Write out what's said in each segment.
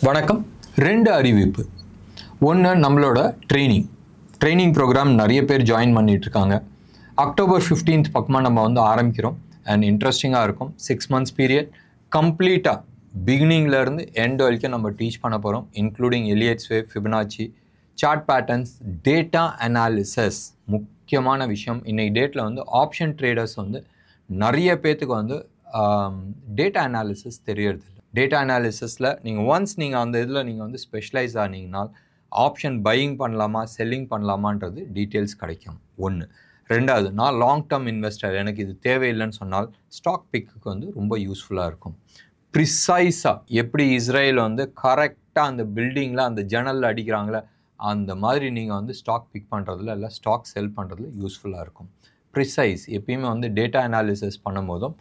வணக்கம். ரெண்டு அறிவிப்பு. ஒன்று, நம்மளோட ட்ரைனிங் ப்ரோக்ராம் நிறைய பேர் ஜாயின் பண்ணிட்டு இருக்காங்க. அக்டோபர் 15th பக்கமாக நம்ம வந்து ஆரம்பிக்கிறோம். அண்ட் இன்ட்ரெஸ்டிங்காக இருக்கும். 6 months பீரியட் கம்ப்ளீட்டாக பிகினிங்லேருந்து எண்ட் வரைக்கும் நம்ம டீச் பண்ண போகிறோம். Including Elliott's wave, Fibonacci, chart patterns, data analysis. முக்கியமான விஷயம், இன்னைக்கு டேட்டில் வந்து ஆப்ஷன் ட்ரேடர்ஸ் வந்து நிறைய பேர்த்துக்கு வந்து டேட்டா அனாலிசிஸ் தெரியறதில்லை. டேட்டா அனாலிசிஸில் நீங்கள் அந்த இதில் நீங்கள் வந்து ஸ்பெஷலைஸ் ஆனீங்கனால் ஆப்ஷன் பையிங் பண்ணலாமா, செல்லிங் பண்ணலாமான்றது டீட்டெயில்ஸ் கிடைக்கும். ஒன்று. ரெண்டாவது, நான் லாங் டேர்ம் இன்வெஸ்டர், எனக்கு இது தேவையில்லைன்னு சொன்னால் ஸ்டாக் பிக்குக்கு வந்து ரொம்ப யூஸ்ஃபுல்லாக இருக்கும். ப்ரிசைஸாக எப்படி இஸ்ரேல் வந்து கரெக்டாக அந்த பில்டிங்கில் அந்த ஜன்னலில் அடிக்கிறாங்களே அந்த மாதிரி நீங்கள் வந்து ஸ்டாக் பிக் பண்ணுறதுல இல்லை ஸ்டாக் செல் பண்ணுறதுல யூஸ்ஃபுல்லாக இருக்கும். ப்ரிசைஸ் எப்பயுமே வந்து டேட்டா அனாலிசிஸ் பண்ணும் போதும்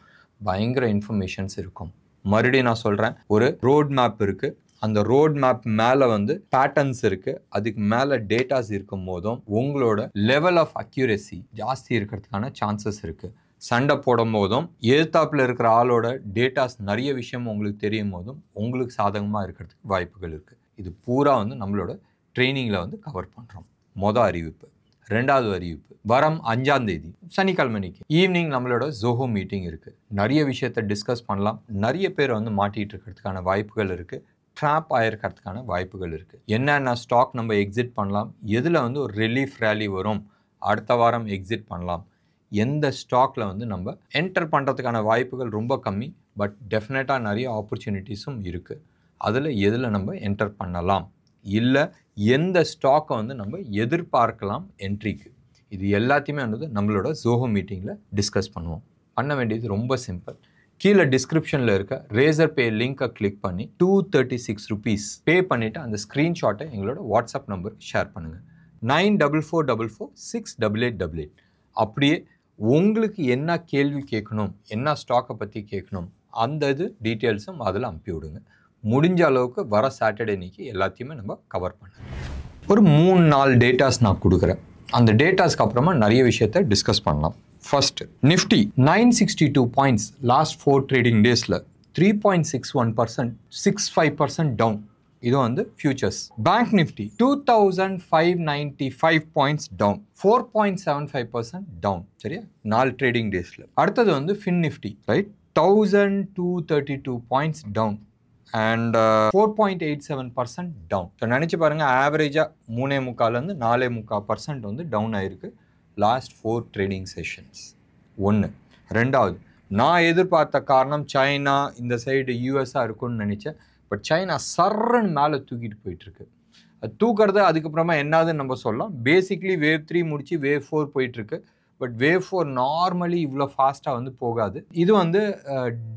பயங்கர இன்ஃபர்மேஷன்ஸ் இருக்கும். மறுபடியும் நான் சொல்கிறேன், ஒரு ரோட் மேப் இருக்குது, அந்த ரோட் மேப் மேலே வந்து பேட்டர்ன்ஸ் இருக்குது, அதுக்கு மேலே டேட்டாஸ் இருக்கும் போதும் உங்களோட லெவல் ஆஃப் அக்யூரசி ஜாஸ்தி இருக்கிறதுக்கான சான்சஸ் இருக்குது. சண்டை போடும் போதும் எதிர்த்தாப்பில் இருக்கிற ஆளோட டேட்டாஸ் நிறைய விஷயம் உங்களுக்கு தெரியும் போதும் உங்களுக்கு சாதகமாக இருக்கிறதுக்கு வாய்ப்புகள் இருக்குது. இது பூரா வந்து நம்மளோட ட்ரைனிங்கில் வந்து கவர் பண்ணுறோம். மொதல் அறிவிப்பு. ரெண்டாவது அறிவிப்பு, வரம் 5ஆம் தேதி சனிக்கிழமைக்கு ஈவினிங் நம்மளோட ஜோஹோ மீட்டிங் இருக்குது. நிறைய விஷயத்தை டிஸ்கஸ் பண்ணலாம். நிறைய பேர் வந்து மாட்டிகிட்டு இருக்கிறதுக்கான வாய்ப்புகள் இருக்குது. ட்ராப் ஆகிருக்கிறதுக்கான வாய்ப்புகள் இருக்குது. என்னென்ன ஸ்டாக் நம்ம எக்ஸிட் பண்ணலாம், எதில் வந்து ஒரு ரிலீஃப் ரேலி வரும், அடுத்த வாரம் எக்ஸிட் பண்ணலாம், எந்த ஸ்டாக்கில் வந்து நம்ம என்டர் பண்ணுறதுக்கான வாய்ப்புகள் ரொம்ப கம்மி, பட் டெஃபினட்டாக நிறைய ஆப்பர்ச்சுனிட்டிஸும் இருக்குது. அதில் எதில் நம்ம என்டர் பண்ணலாம், இல்லை எந்த ஸ்டாக்கை வந்து நம்ம எதிர்பார்க்கலாம் என்ட்ரிக்கு, இது எல்லாத்தையுமே வந்து நம்மளோட ஜோஹோ மீட்டிங்கில் டிஸ்கஸ் பண்ணுவோம். பண்ண வேண்டியது ரொம்ப சிம்பிள். கீழே டிஸ்கிரிப்ஷனில் இருக்க ரேசர் பே லிங்கை கிளிக் பண்ணி 236 rupees பே பண்ணிவிட்டு அந்த ஸ்க்ரீன்ஷாட்டை எங்களோட வாட்ஸ்அப் நம்பருக்கு ஷேர் பண்ணுங்கள். 9444468888. அப்படியே உங்களுக்கு என்ன கேள்வி கேட்கணும், என்ன ஸ்டாக்கை பற்றி கேட்கணும், அந்த இது டீட்டெயில்ஸும் அதில் அனுப்பி விடுங்க. முடிஞ்ச அளவுக்கு வர சாட்டர்டே அன்னைக்கு எல்லாத்தையுமே நம்ம கவர் பண்ணலாம். ஒரு 3-4 டேட்டாஸ் நான் கொடுக்குறேன். அந்த டேட்டாஸ்க்கு அப்புறமா நிறைய விஷயத்தை டிஸ்கஸ் பண்ணலாம். First, Nifty 962 points last 4 trading டேஸில் 3.61%, 65% டவுன். இது வந்து futures. Bank Nifty 2595 points down, 4.75% down. சரியா, 4 ட்ரேடிங் டேஸில். அடுத்தது வந்து Fin Nifty, right, 1232 points down and 4.87% down. So நினச்சி பாருங்கள், ஆவரேஜாக 3.25% 4.25% வந்து டவுன் ஆகிருக்கு லாஸ்ட் 4 ட்ரேடிங் செஷன்ஸ். ஒன்று. ரெண்டாவது, நான் எதிர்பார்த்த காரணம் சைனா இந்த சைடு யூஎஸ்ஆ இருக்குன்னு நினச்சேன். பட் சைனா சர்றன்னு மேலே தூக்கிட்டு போயிட்டுருக்கு. அது தூக்கிறது அதுக்கப்புறமா என்னதுன்னு நம்ம சொல்லலாம். பேசிக்லி வேவ் 3 முடிச்சு வேவ் 4 போயிட்டுருக்கு. பட் வேவ் 4 நார்மலி இவ்வளோ ஃபாஸ்ட்டாக வந்து போகாது. இது வந்து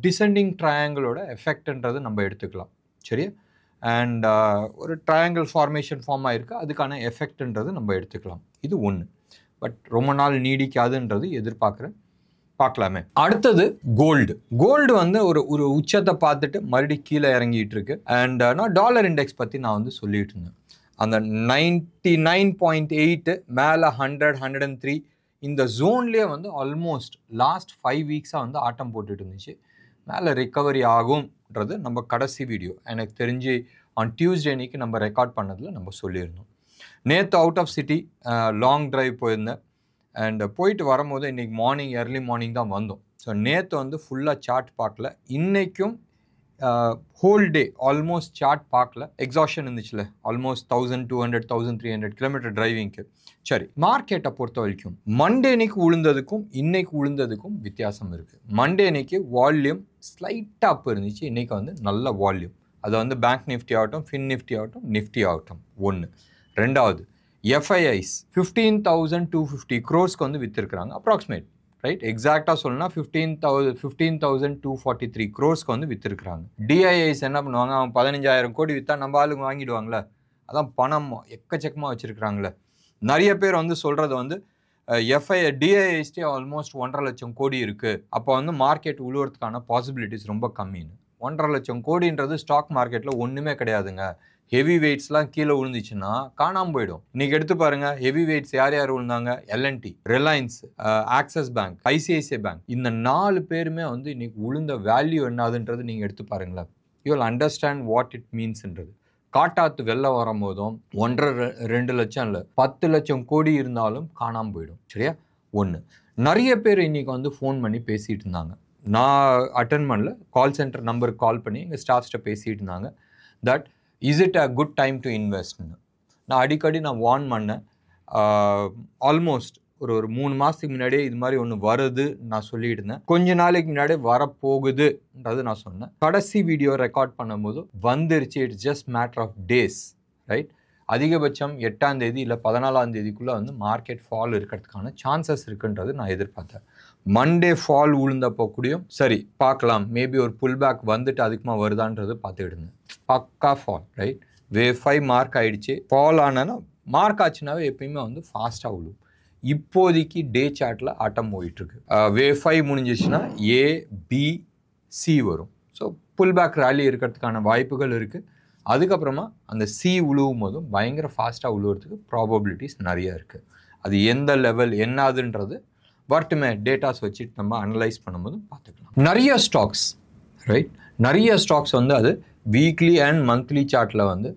டிசெண்டிங் ட்ரையாங்கிளோட எஃபெக்ட்ன்றது நம்ம எடுத்துக்கலாம். சரியா, அண்ட் ஒரு ட்ரையாங்கிள் ஃபார்மேஷன் ஃபார்ம் ஆகிருக்கு, அதுக்கான எஃபெக்ட்ன்றது நம்ம எடுத்துக்கலாம். இது ஒன்று. பட் ரொம்ப நாள் நீடிக்காதுன்றது பார்க்கலாமே. அடுத்தது கோல்டு வந்து ஒரு உச்சத்தை பார்த்துட்டு மறுபடியும் கீழே இறங்கிட்டு இருக்கு. அண்ட் நான் டாலர் இண்டெக்ஸ் பற்றி நான் வந்து சொல்லிட்டு இருந்தேன். அந்த 99.8 மேலே 100, 103 இந்த ஜோன்லேயே வந்து ஆல்மோஸ்ட் லாஸ்ட் 5 வீக்ஸாக வந்து ஆட்டம் போட்டுட்டு இருந்துச்சு. மேலே ரிக்கவரி ஆகும்ன்றது நம்ம கடைசி வீடியோ எனக்கு தெரிஞ்சு ஆன் டியூஸ்டே அன்னைக்கு நம்ம ரெக்கார்ட் பண்ணதில் நம்ம சொல்லியிருந்தோம். நேற்று out of city long drive போயிருந்தேன். அண்ட் போயிட்டு வரும்போது இன்றைக்கி ஏர்லி மார்னிங் தான் வந்தோம். ஸோ நேற்று வந்து ஃபுல்லாக சார்ட் பார்க்கல. இன்றைக்கும் ஹோல் டே ஆல்மோஸ்ட் சார்ட் பார்க்கல. எக்ஸாஷன் இருந்துச்சுல, ஆல்மோஸ்ட் 1200 1300 கிலோமீட்டர் டிரைவிங்க்கு. சரி, மார்க்கெட்டை பொறுத்த வரைக்கும் மண்டே அன்னைக்கு உளுந்ததுக்கும் இன்னைக்கு உளுந்ததுக்கும் வித்தியாசம் இருக்குது. மண்டே அன்னைக்கு வால்யூம் ஸ்லைட்டாக அப் இருந்துச்சு, இன்றைக்கி வந்து நல்ல வால்யூம். அது வந்து பேங்க் நிஃப்டி ஆகட்டும், ஃபின் நிஃப்டி ஆகட்டும், நிஃப்டி ஆகட்டும். ஒன்று. ரெண்டாவது, எஃப்ஐஐஸ் 15,250 crores வந்து விற்றுருக்குறாங்க அப்ராக்சிமேட், ரைட். எக்ஸாக்டாக சொல்லணும்னா 15,243 crores வந்து விற்றுருக்குறாங்க. டிஐஐஸ் என்ன பண்ணுவாங்க, அவன் 15,000 கோடி விற்றா நம்ம ஆளுங்க வாங்கிடுவாங்களே, அதான் பணம் எக்கச்சக்கமாக வச்சுருக்குறாங்களே. நிறைய பேர் வந்து சொல்கிறது வந்து டிஐஐஸ்டே ஆல்மோஸ்ட் 1.5 லட்சம் கோடி இருக்குது, அப்போ வந்து மார்க்கெட் உழுவுறதுக்கான பாசிபிலிட்டிஸ் ரொம்ப கம்மின்னு. 1.5 லட்சம் கோடின்றது ஸ்டாக் மார்க்கெட்டில் ஒன்றுமே கிடையாதுங்க. ஹெவி வெயிட்ஸ்லாம் கீழே விழுந்துச்சுன்னா காணாமல் போயிடும். இன்றைக்கி எடுத்து பாருங்கள், ஹெவி வெயிட்ஸ் யார் விழுந்தாங்க, LNT, Reliance, Axis bank, ICICI bank, இந்த 4 பேருமே வந்து இன்றைக்கி விழுந்த வேல்யூ என்னதுன்றது நீங்கள் எடுத்து பாருங்களேன். You will understand what it மீன்ஸ்ன்றது. காட்டாத்து வெள்ளம் வரும்போதும் 1.5-2 லட்சம் இல்லை 10 லட்சம் கோடி இருந்தாலும் காணாமல் போயிடும். சரியா? ஒன்று. நிறைய பேர் இன்றைக்கி வந்து ஃபோன் பண்ணி பேசிகிட்டு இருந்தாங்க. நான் அட்டன் பண்ணல, கால் சென்டர் நம்பருக்கு கால் பண்ணி எங்கள் ஸ்டாஃப்ஸ்கிட்ட பேசிகிட்டு இருந்தாங்க. That is it a good time to இன்வெஸ்ட்னு. நான் அடிக்கடி வார்ன் பண்ணேன். ஆல்மோஸ்ட் ஒரு 3 மாதத்துக்கு முன்னாடியே இது மாதிரி ஒன்று வருது நான் சொல்லிட்டு இருந்தேன். கொஞ்ச நாளைக்கு முன்னாடி வரப்போகுதுன்றது நான் சொன்னேன். கடைசி வீடியோ ரெக்கார்ட் பண்ணும்போது வந்துருச்சு. It's just matter of days, right? அதிகபட்சம் 8ஆம் தேதி இல்லை 14ஆம் தேதிக்குள்ளே வந்து மார்க்கெட் ஃபால் இருக்கிறதுக்கான சான்சஸ் இருக்குன்றது நான் எதிர்பார்த்தேன். மண்டே ஃபால் விழுந்தப்போ கூடயும் சரி பார்க்கலாம், மேபி ஒரு புல் பேக் வந்துட்டு அதுக்குமா வருதான்றது பார்த்துக்கிட்டு இருந்தேன். பக்கா ஃபால், ரைட்? வேவ் 5 மார்க் ஆகிடுச்சு. ஃபால் ஆனால் மார்க் ஆச்சுனாவே எப்பயுமே வந்து ஃபாஸ்ட்டாக விழும். இப்போதைக்கு டே சார்ட்டில் ஆட்டம் போயிட்டுருக்கு. வேவ் 5 முடிஞ்சிச்சுன்னா ABC வரும். ஸோ புல் பேக் ரேலி இருக்கிறதுக்கான வாய்ப்புகள் இருக்குது. அதுக்கப்புறமா அந்த சி உழுவும் போதும் பயங்கர ஃபாஸ்ட்டாக உழுவுறதுக்கு ப்ராபபிலிட்டிஸ் நிறைய இருக்குது. அது எந்த லெவல் என்னாதுன்றது வரட்டுமே டேட்டாஸ் வச்சுட்டு நம்ம அனலைஸ் பண்ணும்போது பார்த்துக்கலாம். நிறைய ஸ்டாக்ஸ், ரைட்? நிறைய ஸ்டாக்ஸ் வந்து அது வீக்லி அண்ட் மந்த்லி சார்ட்டில் வந்து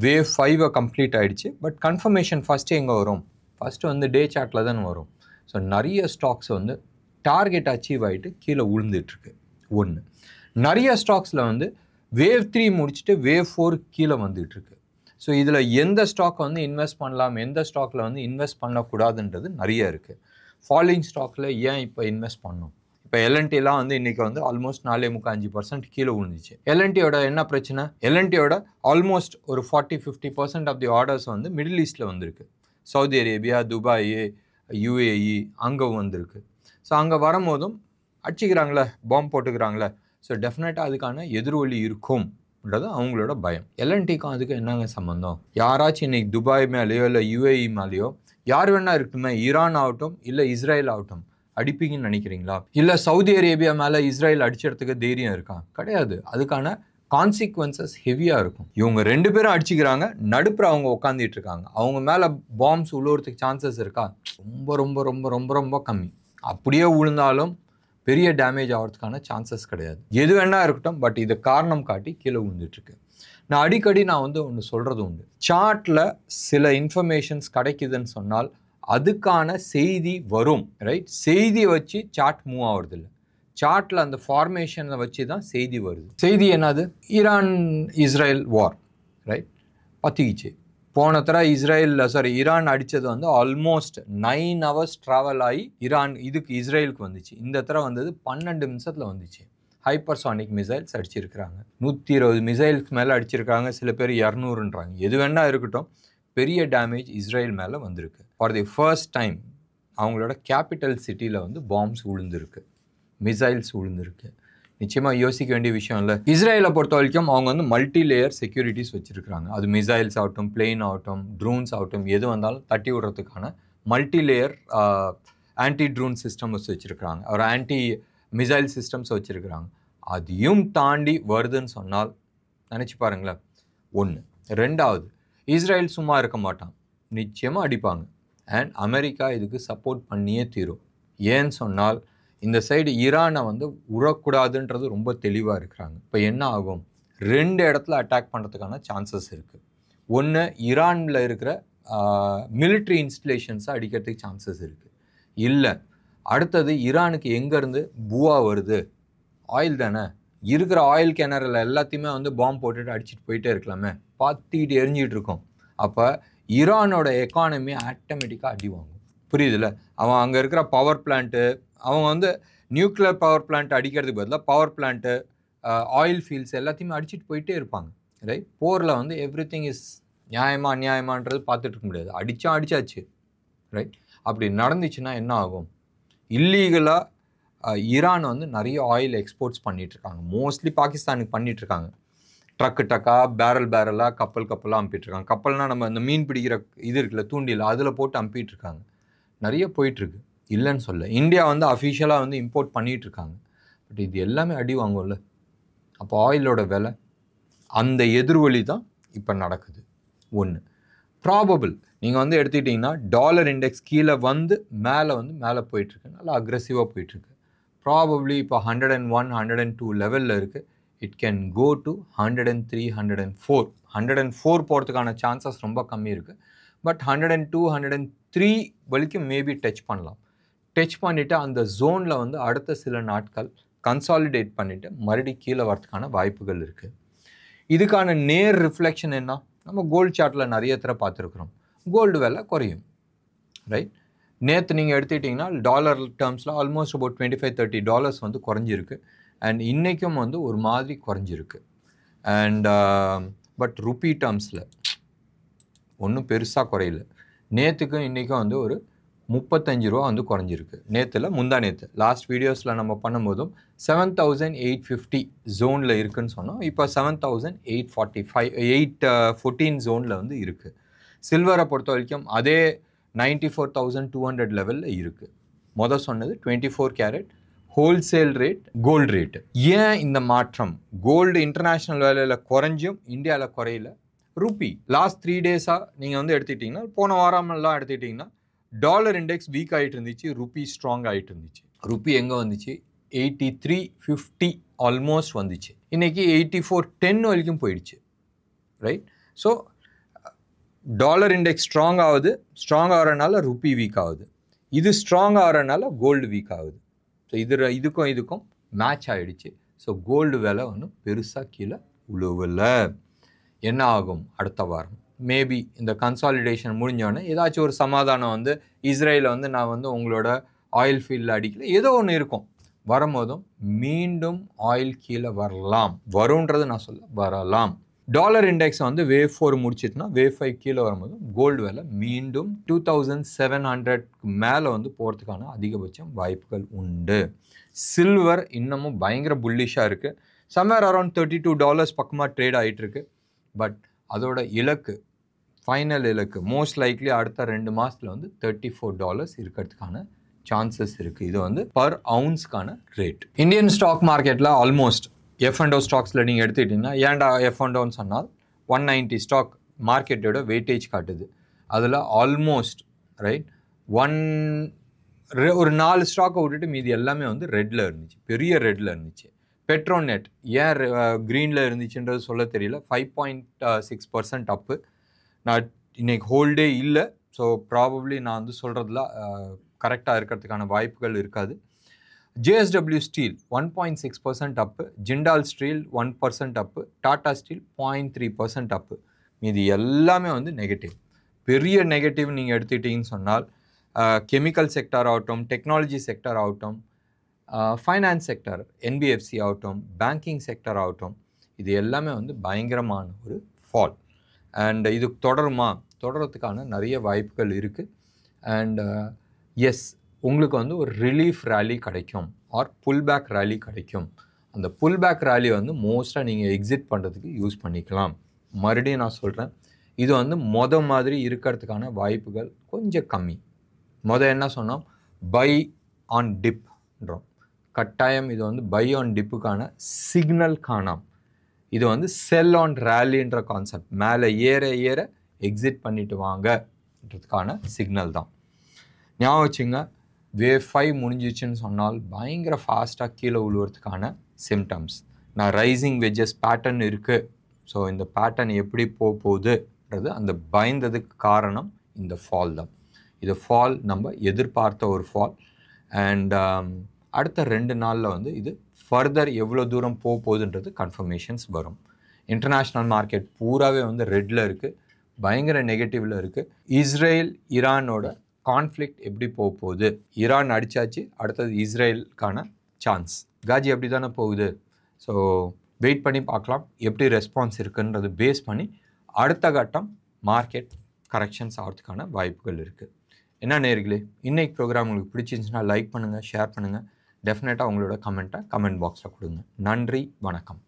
வேவ் 5 கம்ப்ளீட் ஆகிடுச்சு. பட் கன்ஃபர்மேஷன் ஃபஸ்ட்டு எங்கே வரும்? ஃபஸ்ட்டு வந்து டே சார்ட்டில் தான் வரும். ஸோ நிறைய ஸ்டாக்ஸ் வந்து டார்கெட் அச்சீவ் ஆகிட்டு கீழே விழுந்துட்டுருக்கு. ஒன்று. நிறைய ஸ்டாக்ஸில் வந்து வேவ் 3 முடிச்சுட்டு வேவ் 4 கீழே வந்துட்டுருக்கு. ஸோ இதில் எந்த ஸ்டாக் வந்து இன்வெஸ்ட் பண்ணலாம், எந்த ஸ்டாக்கில் வந்து இன்வெஸ்ட் நிறைய இருக்குது. ஃபாலிங் ஸ்டாக்கில் ஏன் இப்போ இன்வெஸ்ட் பண்ணணும்? இப்போ எல்என்டிலாம் வந்து இன்றைக்கி வந்து ஆல்மோஸ்ட் 4.5% கீழே விழுந்துச்சு. எல்என்டியோட என்ன பிரச்சனை? எல்என்டியோட ஆல்மோஸ்ட் ஒரு 40-50% ஆஃப் தி ஆர்டர்ஸ் வந்து மிடில் ஈஸ்ட்டில் வந்திருக்கு. சவுதி அரேபியா, துபாய், UAE அங்கே வந்திருக்கு. ஸோ அங்கே வரும்போதும் அடிச்சிக்கிறாங்களே, பாம்பு போட்டுக்கிறாங்களே. ஸோ டெஃபினட்டாக அதுக்கான எதிர்வொலி இருக்கும்ன்றது அவங்களோட பயம். எல்என்டிக்கும் அதுக்கு என்னங்க சம்மந்தம்? யாராச்சும் இன்றைக்கி துபாய் மேலேயோ இல்லை UAE மேலேயோ யார் வேணா இருக்குமே, ஈரான் ஆகட்டும் இல்லை இஸ்ரேல் ஆகட்டும், அடிப்பீங்கன்னு நினைக்கிறீங்களா? இல்லை சவுதி அரேபியா மேலே இஸ்ரேல் அடிச்சறதுக்கு தைரியம் இருக்கா? கிடையாது. அதுக்கான கான்சிக்வன்சஸ் ஹெவியாக இருக்கும். இவங்க 2 பேரும் அடிச்சுக்கிறாங்க, நடுப்புற அவங்க உட்காந்துட்டு இருக்காங்க. அவங்க மேலே பாம்ஸ் உழுவுறதுக்கு சான்சஸ் இருக்கா? ரொம்ப ரொம்ப ரொம்ப ரொம்ப ரொம்ப கம்மி. அப்படியே விழுந்தாலும் பெரிய டேமேஜ் ஆகிறதுக்கான சான்சஸ் கிடையாது. எது வேணா இருக்கட்டும், பட் இதை காரணம் காட்டி கீழே விழுந்துட்டுருக்கு. நான் அடிக்கடி வந்து ஒன்று சொல்கிறது உண்டு. சார்ட்டில் சில இன்ஃபர்மேஷன்ஸ் கிடைக்குதுன்னு சொன்னால் அதுக்கான செய்தி வரும், ரைட்? செய்தியை வச்சு சார்ட் மூவ் ஆகுறதில்லை. சார்ட்டில் அந்த ஃபார்மேஷனை வச்சு தான் செய்தி வருது. செய்தி என்னது? Iran Israel war, right? பற்றிக்கிச்சு. போன தடவை ஈரான் அடித்தது வந்து ஆல்மோஸ்ட் 9 hours ட்ராவல் ஆகி இஸ்ரேலுக்கு வந்துச்சு. இந்த தடவை வந்தது 12 நிமிஷத்தில் வந்துச்சு. Hypersonic missiles அடிச்சிருக்கிறாங்க. 120 மிசைல்ஸ் மேலே அடிச்சிருக்காங்க. சில பேர் 200ன்றாங்க. எது வேணா இருக்கட்டும், பெரிய டேமேஜ் இஸ்ரேல் மேலே வந்திருக்கு. ஃபார் தி ஃபர்ஸ்ட் டைம் அவங்களோட கேபிட்டல் சிட்டியில் வந்து பாம்ஸ் விழுந்திருக்கு, மிசைல்ஸ் விழுந்திருக்கு. நிச்சயமாக யோசிக்க வேண்டிய விஷயம் இல்லை. இஸ்ரேலை பொறுத்த வரைக்கும் அவங்க வந்து மல்டி லேயர் செக்யூரிட்டிஸ் வச்சுருக்காங்க. அது மிசைல்ஸ் ஆகட்டும், பிளெயின் ஆகட்டும், ட்ரோன்ஸ் ஆகட்டும், எது வந்தாலும் தட்டி விடுறதுக்கான multi layer anti drone systems வச்சுருக்காங்க. ஒரு ஆன்டி மிசைல் சிஸ்டம்ஸ் வச்சுருக்கிறாங்க. அதையும் தாண்டி வருதுன்னு சொன்னால் நினச்சி பாருங்களேன். ஒன்று. ரெண்டாவது, இஸ்ரேல் சும்மா இருக்க மாட்டான், நிச்சயமாக அடிப்பாங்க. அண்ட் அமெரிக்கா இதுக்கு சப்போர்ட் பண்ணியே தீரும். ஏன்னு சொன்னால் இந்த சைடு ஈரானை வந்து உழக்கூடாதுன்றது ரொம்ப தெளிவாக இருக்கிறாங்க. இப்போ என்ன ஆகும்? 2 இடத்துல அட்டாக் பண்ணுறதுக்கான சான்சஸ் இருக்குது. ஒன்று, ஈரானில் இருக்கிற மிலிட்ரி இன்ஸ்டலேஷன்ஸை அடிக்கிறதுக்கு சான்சஸ் இருக்குது. இல்லை, அடுத்தது ஈரானுக்கு எங்கேருந்து பூவா வருது? ஆயில் தானே. இருக்கிற ஆயில் கிணறுல எல்லாத்தையுமே வந்து பாம்பு போட்டுட்டு அடிச்சுட்டு போயிட்டே இருக்கலாமே, பார்த்திட்டு எரிஞ்சிட்டு இருக்கோம். அப்போ ஈரானோட எக்கானமி ஆட்டோமேட்டிக்காக அடி வாங்கும். புரியுதுல்ல? அவன் அங்கே இருக்கிற பவர் பிளான்ட்டு, அவங்க வந்து நியூக்ளியர் பவர் பிளான்ட் அடிக்கிறதுக்கு பதிலாக பவர் பிளான்ட்டு, ஆயில் ஃபீல்ட்ஸ் எல்லாத்தையுமே அடிச்சுட்டு போயிட்டே இருப்பாங்க, ரைட்? போரில் வந்து எவ்ரிதிங் இஸ் நியாயமா அநியாயமான்றது பார்த்துட்டு இருக்க முடியாது. அடித்தாச்சு, ரைட்? அப்படி நடந்துச்சுன்னா என்ன ஆகும்? இல்லீகலாக ஈரான் வந்து நிறைய ஆயில் எக்ஸ்போர்ட்ஸ் பண்ணிகிட்ருக்காங்க. மோஸ்ட்லி பாகிஸ்தானுக்கு பண்ணிகிட்ருக்காங்க. ட்ரக்காக பேரலாக கப்பலாக அனுப்பிட்டுருக்காங்க. கப்பல்னால் நம்ம இந்த மீன் பிடிக்கிற இது இருக்குல்ல, தூண்டில், அதில் போட்டு அனுப்பிட்டுருக்காங்க. நிறைய போயிட்டுருக்கு, இல்லைன்னு சொல்ல. இந்தியா வந்து அஃபிஷியலாக வந்து இம்போர்ட் பண்ணிகிட்ருக்காங்க. பட் இது எல்லாமே அடி வாங்கும்ல. அப்போ ஆயிலோட விலை, அந்த எதிர்வொலி தான் இப்போ நடக்குது. ஒன்று. ப்ராபபிள் நீங்கள் வந்து எடுத்துக்கிட்டிங்கன்னா டாலர் இண்டெக்ஸ் கீழே வந்து மேலே போயிட்டுருக்கு, நல்லா அக்ரெசிவாக போயிட்டுருக்கு. ப்ராபப்ளி இப்போ 101, 102 லெவலில் இருக்குது. It can go to 103, 104. 104 போகிறதுக்கான சான்சஸ் ரொம்ப கம்மி இருக்குது. பட் 102, 103 வரைக்கும் மேபி டச் பண்ணலாம். டச் பண்ணிவிட்டு அந்த ஜோனில் வந்து அடுத்த சில நாட்கள் கன்சாலிடேட் பண்ணிவிட்டு மறுபடியும் கீழே வரதுக்கான வாய்ப்புகள் இருக்குது. இதுக்கான நேர் ரிஃப்ளெக்ஷன் என்ன? நம்ம கோல்டு சார்ட்டில் நிறைய தடவை பார்த்துருக்குறோம். கோல்டு விலை குறையும், ரைட்? நேற்று நீங்கள் எடுத்துக்கிட்டிங்கன்னா டாலர் டேர்ம்ஸில் ஆல்மோஸ்ட் அபவுட் $25-30 வந்து குறைஞ்சிருக்கு. அண்ட் இன்றைக்கும் வந்து ஒரு மாதிரி குறைஞ்சிருக்கு. அண்ட் பட் ருப்பி டேர்ம்ஸில் ஒன்றும் பெருசாக குறையில. நேற்றுக்கும் இன்றைக்கும் வந்து ஒரு $35 வந்து குறைஞ்சிருக்கு. நேற்றுல முந்தா நேற்று லாஸ்ட் வீடியோஸில் நம்ம பண்ணும்போதும் 7,850 ஜோனில் இருக்குதுன்னு சொன்னோம். இப்போ 7,845 814 ஜோனில் வந்து இருக்குது. சில்வரை பொறுத்த வரைக்கும் அதே 94,200 லெவலில் இருக்குது. சொன்னது 24 carat wholesale rate gold rate. ஏன் இந்த மாற்றம்? கோல்டு இன்டர்நேஷ்னல் வேலையில் குறைஞ்சும் இந்தியாவில் குறையில. ருப்பி லாஸ்ட் 3 டேஸாக நீங்கள் வந்து எடுத்துக்கிட்டிங்கன்னா, போன வாரமெல்லாம் எடுத்துக்கிட்டிங்கன்னா டாலர் இண்டெக்ஸ் வீக் ஆகிட்டு இருந்துச்சு, ருப்பி ஸ்ட்ராங் ஆகிட்டு இருந்துச்சு. ருப்பி எங்கே வந்துச்சு? 83.50 ஆல்மோஸ்ட் வந்துச்சு. இன்றைக்கி 84.10 வரைக்கும் போயிடுச்சு, right? So dollar index strong ஆகுது. ஸ்ட்ராங் ஆகிறனால ருப்பி வீக் ஆகுது. இது ஸ்ட்ராங் ஆகிறனால கோல்டு வீக் ஆகுது. ஸோ இதுக்கும் மேட்ச் ஆகிடுச்சு. ஸோ கோல்டு விலை ஒன்றும் பெருசாக கீழே உழுவலை. என்ன ஆகும் அடுத்த வாரம்? மேபி இந்த கன்சாலிடேஷன் முடிஞ்சோடனே ஏதாச்சும் ஒரு சமாதானம் வந்து இஸ்ரேலில் வந்து நான் வந்து உங்களோட ஆயில் ஃபீல்டில் அடிக்கல, ஏதோ ஒன்று இருக்கும். வரும்போதும் மீண்டும் ஆயில் கீழே வரலாம். வரும்ன்றது நான் சொல்ல, வரலாம். டாலர் இண்டெக்ஸ் வந்து வேவ் 4 முடிச்சிட்டுனா வேவ் 5 கீழே வரும்போதும் கோல்டு விலை மீண்டும் 2,700 மேலே வந்து போகிறதுக்கான அதிகபட்சம் வாய்ப்புகள் உண்டு. சில்வர் இன்னமும் பயங்கர புல்லிஷாக இருக்குது. சம்வேர் அரௌண்ட் $32 பக்கமாக ட்ரேட் ஆகிட்டுருக்கு. பட் அதோட இலக்கு, ஃபைனல் இலக்கு மோஸ்ட் லைக்லி அடுத்த 2 மாதத்தில் வந்து $34 இருக்கிறதுக்கான சான்சஸ் இருக்குது. இது வந்து பர் அவுன்ஸ்க்கான ரேட். இந்தியன் ஸ்டாக் மார்க்கெட்டில் ஆல்மோஸ்ட் F&O ஸ்டாக்ஸில் நீங்கள் எடுத்துக்கிட்டிங்கன்னா, ஏன்டா F&Oன்னு சொன்னால் 190 ஸ்டாக் மார்க்கெட்டோட வெயிட்டேஜ் காட்டுது. அதில் ஆல்மோஸ்ட் ரைட் ஒரு 4 ஸ்டாக்கை விட்டுட்டு மீதி எல்லாமே வந்து ரெட்டில் இருந்துச்சு, பெரிய ரெட்டில் இருந்துச்சு. பெட்ரோநெட் ஏன் க்ரீனில் இருந்துச்சுன்றது சொல்ல தெரியல. 5.6% அப்பு. நான் இன்றைக்கி ஹோல்டே இல்லை. ஸோ ப்ராபப்ளி நான் வந்து சொல்கிறதுல கரெக்டாக இருக்கிறதுக்கான வாய்ப்புகள் இருக்காது. JSW ஸ்டீல் 1.6% அப்பு. ஜிண்டால் ஸ்டீல் 1% அப்பு. டாடா ஸ்டீல் 0.3% அப்பு. மீதி எல்லாமே வந்து நெகட்டிவ். பெரிய நெகட்டிவ் நீங்கள் எடுத்துக்கிட்டிங்கன்னு சொன்னால் கெமிக்கல் செக்டார் ஆகட்டும், டெக்னாலஜி செக்டார் ஆகட்டும், ஃபைனான்ஸ் செக்டர் NBFC ஆகட்டும், பேங்கிங் செக்டர் ஆகட்டும், இது எல்லாமே வந்து பயங்கரமான ஒரு ஃபால். அண்ட் இது தொடர்றதுக்கான நிறைய வாய்ப்புகள் இருக்குது. அண்ட் எஸ், உங்களுக்கு வந்து ஒரு ரிலீஃப் ரேலி கிடைக்கும் ஆர் புல் பேக் ரேலி கிடைக்கும். அந்த புல் பேக் ரேலி வந்து மோஸ்ட்டாக நீங்கள் எக்ஸிட் பண்ணுறதுக்கு யூஸ் பண்ணிக்கலாம். மறுபடியும் நான் சொல்கிறேன், இது வந்து மாதிரி இருக்கிறதுக்கான வாய்ப்புகள் கொஞ்சம் கம்மி. என்ன சொன்னோம்? பை ஆன் டிப்ன்றோம். கட்டாயம் இது வந்து பை ஆன் டிப்புக்கான சிக்னல் காணாம். இது வந்து செல் ஆன் ரேலின்ற கான்செப்ட். மேலே ஏற எக்ஸிட் பண்ணிட்டு வாங்கன்றதுக்கான சிக்னல் தான். ஞாபகம் வச்சுங்க, வேவ் 5 முடிஞ்சிச்சுன்னு சொன்னால் பயங்கர ஃபாஸ்ட்டாக கீழே விழுவுறதுக்கான சிம்டம்ஸ். நான் ரைசிங் வெஜஸ் பேட்டர்ன் இருக்குது. ஸோ இந்த பேட்டர்ன் எப்படி போகுதுன்றது அந்த பயந்ததுக்கு காரணம் இந்த ஃபால் தான். இது ஃபால் நம்ம எதிர்பார்த்த ஒரு ஃபால். அண்ட் அடுத்த 2 நாளில் வந்து இது ஃபர்தர் எவ்வளோ தூரம் போகுதுன்றது கன்ஃபர்மேஷன்ஸ் வரும். இன்டர்நேஷ்னல் மார்க்கெட் பூராவே வந்து ரெட்டில் இருக்குது, பயங்கர நெகட்டிவில் இருக்குது. இஸ்ரேல் ஈரானோட கான்ஃப்ளிக்ட் எப்படி போகுது? ஈரான் அடித்தாச்சு, அடுத்தது இஸ்ரேலுக்கான சான்ஸ். காஜி அப்படி தானே போகுது. ஸோ வெயிட் பண்ணி பார்க்கலாம் எப்படி ரெஸ்பான்ஸ் இருக்குன்றது பேஸ் பண்ணி அடுத்த கட்டம் மார்க்கெட் கரெக்ஷன்ஸ் ஆகிறதுக்கான வாய்ப்புகள் இருக்குது. என்ன நேயர்களே, இன்னைக்கு ப்ரோக்ராம் உங்களுக்கு பிடிச்சிருந்துச்சுன்னா லைக் பண்ணுங்கள், ஷேர் பண்ணுங்கள். டெஃபினட்டாக உங்களோட கமெண்ட் பாக்ஸில் கொடுங்க. நன்றி, வணக்கம்.